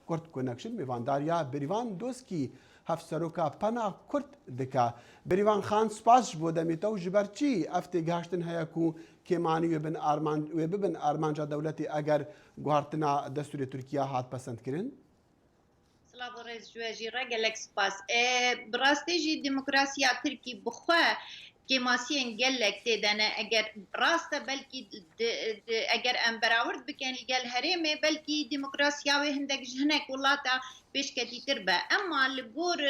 کورد کنکشن میوانداریا بریوان دوسکی هفسروکا پنا کورد دکا بریوان خان سپاس بو دمیتا و جبرچی افتی گاشتن هیا کو کیمانی و ببن ارمانجا دولتی اگر گوارتنا دستور ترکیه هات پسند کرن سلام رئیس جوجی رجلک سپاس براستی جی دموکراسی ترکی بخوا که ماسین گلک تدانه اگر راست بلکی اگر ام براورد بکن گل هرمه بلکی دموکراسی و هندک جهنک ولاتا پیشکتی تربه اما لگور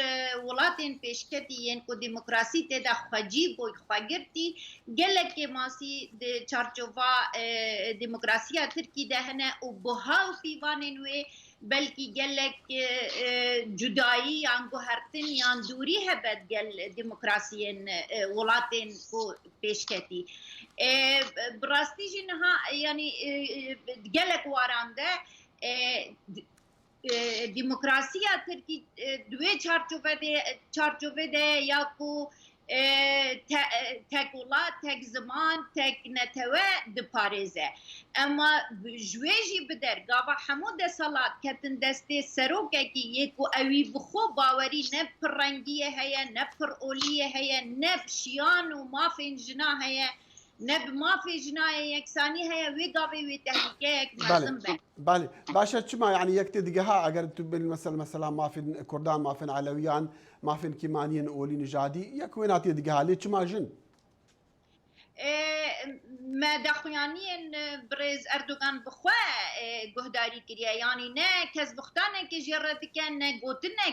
ولاتین پیشکتی ین کو دموکراسی تدا خجیب و خواگرتی گلک که ماسی چارچوبا دموکراسی ترکی دهنه و بها و پیوانین و بلکی گلک جدایی یان گوهرتن یان دوری هبت گل دموکراسیین ولاتین کو پیشکتی براستی جنها یعنی گلک وارانده دموکراسی ترکی دوی چارچوبه ده یا کو تک ولات تک زمان تک نتوه دپاريزه اما جويجي بدر قاوا حمود صلات كتن دستي سروكه كي يكو اوي بخو باوري نب رنگيه هيا نب اوليه هيا نب شيان وما في جنا هيا نب ما في جنا يكساني هيا وي قاوي وي تهليكه ملزم به بله باشا چما يعني يكتي دقها اگر تبين مثلا ما في كردان ما في علويان ما في كيمانيين اولي نجادي يكوينات دقها لي چما جن ما دخویانین برز اردوغان بخوا گهداری کریه یعنی نه کس بختانه که جرت کن نه گوتنه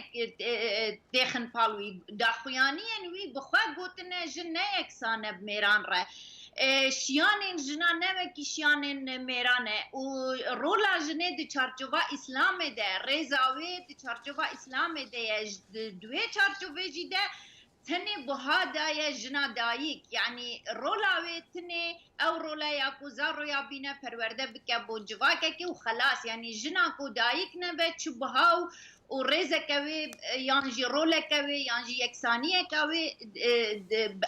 دخن پالوی دخویانین وی بخوا گوتنه جن نه یکسانه بمیران ره شیانین جنا نه کی شیانین میرانه و رولا جنه د چارچوبا اسلام ده رضاوی د چارچوبا اسلام ده دوی چارچوبه جیده تني بهذا يا جنا دايك يعني رولاوي تني او رولا يا كوزارو يا بينا پرورده بك بونجواكه كي وخلاص يعني جنا كو دايك نبه چبهاو ورزه كوي يانجي رولا كوي يانجي يكسانيه كوي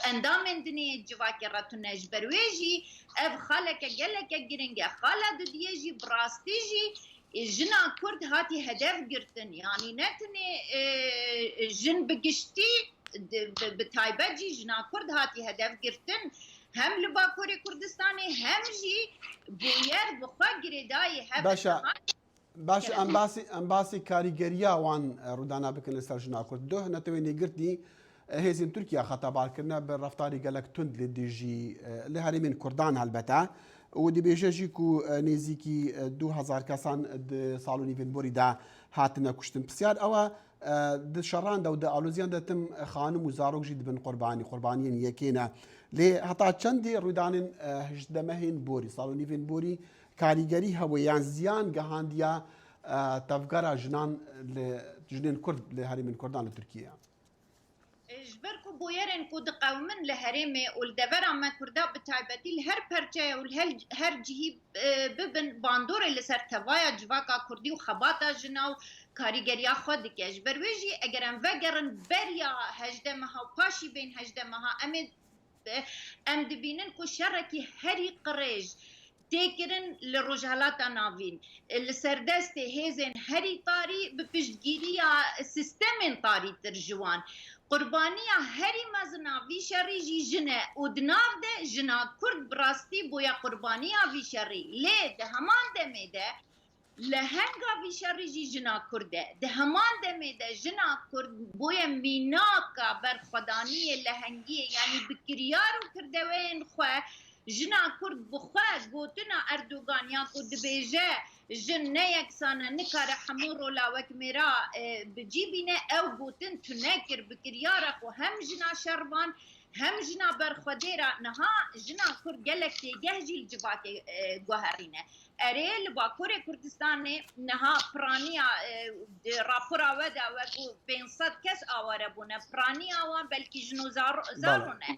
اندام دني جواكه راتونه جبرويجي اف خالك جلك جرينجه خالد ديجي براستيجي جنا كرد هاتي هدف قرتن يعني نتني جن بقشتي بتایبەت جنا کورد هاتی هدف گرتن هم لباکوری کردستانی هم جی بویر بخوا گریدای باش امباسی کاریگریا وان رودانا بکن لسر جنا کورد دو نتوینی گرتی هێزین تورکیا خەتەبارکردنە بە ڕەفتاری گەلک تند لە دژی لە هەرێمین کوردان هەلبەتە و دیبێژەژی و نێزیکی 2000 کەسان ساڵ و نیڤێنبۆریدا هاتنە کوشتن پرسیار ئەوە شەڕاندا و ئالۆزیان دەتم خانم و زارۆکژی دبن قوربانیان یەکێنە لێ هەتا چەندی ڕوودانن هژدەمەهێن بۆری ساڵ و نیڤێنبۆری کاریگەری هەوەیان زیان گەهاندیە تەفگەرە ژنێن کورد لە هەرێمین کوردان لە تورکیا جبركو بويرن كود قومن لهرمي والدبر عما كردا بتايبتي الهر برجه والهر جهي ببن باندور اللي سر توايا جواكا كردي وخباتا جناو كاريگريا خود كي جبرويجي اگر ام وگرن بريا هجدمها وباشي بين هجدمها ام دبينن كو شركي هري قريج تكرن لرجالات نافين السردست هيزن هري طاري بپشتگیریا سیستم طاري ترجوان قربانيا هري مزنا في شري جي جنة ودناف ده جنا كرد براستي بويا قربانيا في شري ليه ده همان دمي ده لهنگا في شري جي جنا كرده ده همان دمي ده جنا كرد بويا ميناكا برخدانية لهنگية يعني بكريارو كردوين خواه جنا كرد بخواج گوتنا اردوغان یا کو دبیجه جن نیک سانه نکار حمورو لا وکمیرا بجیبینه او گوتن تو نکر بکریارا و هم جنا شربان هم جنا برخودیرا نها جنا کرد گلک تیگه جیل جواک گوهرینه اریل با کوری کردستان نها پرانیا راپورا ودا و 500 کس آواره بونه پرانیا وان بلکی جنو زارونه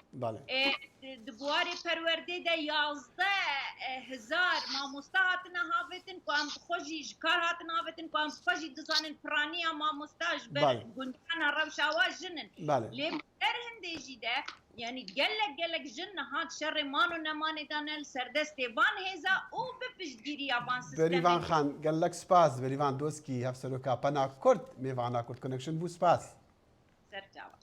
دبواری پرورده ده 11,000 ماموستا هاتنا هافتن که هم خوشی جکار هاتنا هافتن که هم خوشی دزانن پرانیا ماموستاش بر گندان روشاوا جنن لیب در هنده جیده يعني قالك جن هاد شر مانو نماني دانل سردستي بان هيزا او بپشگیری یابان بریوان سیستم خان گلک سپاس بریوان دوسکی هفسروکا پنا کرد میوانا کرد کنکشن بو سپاس سرچاوه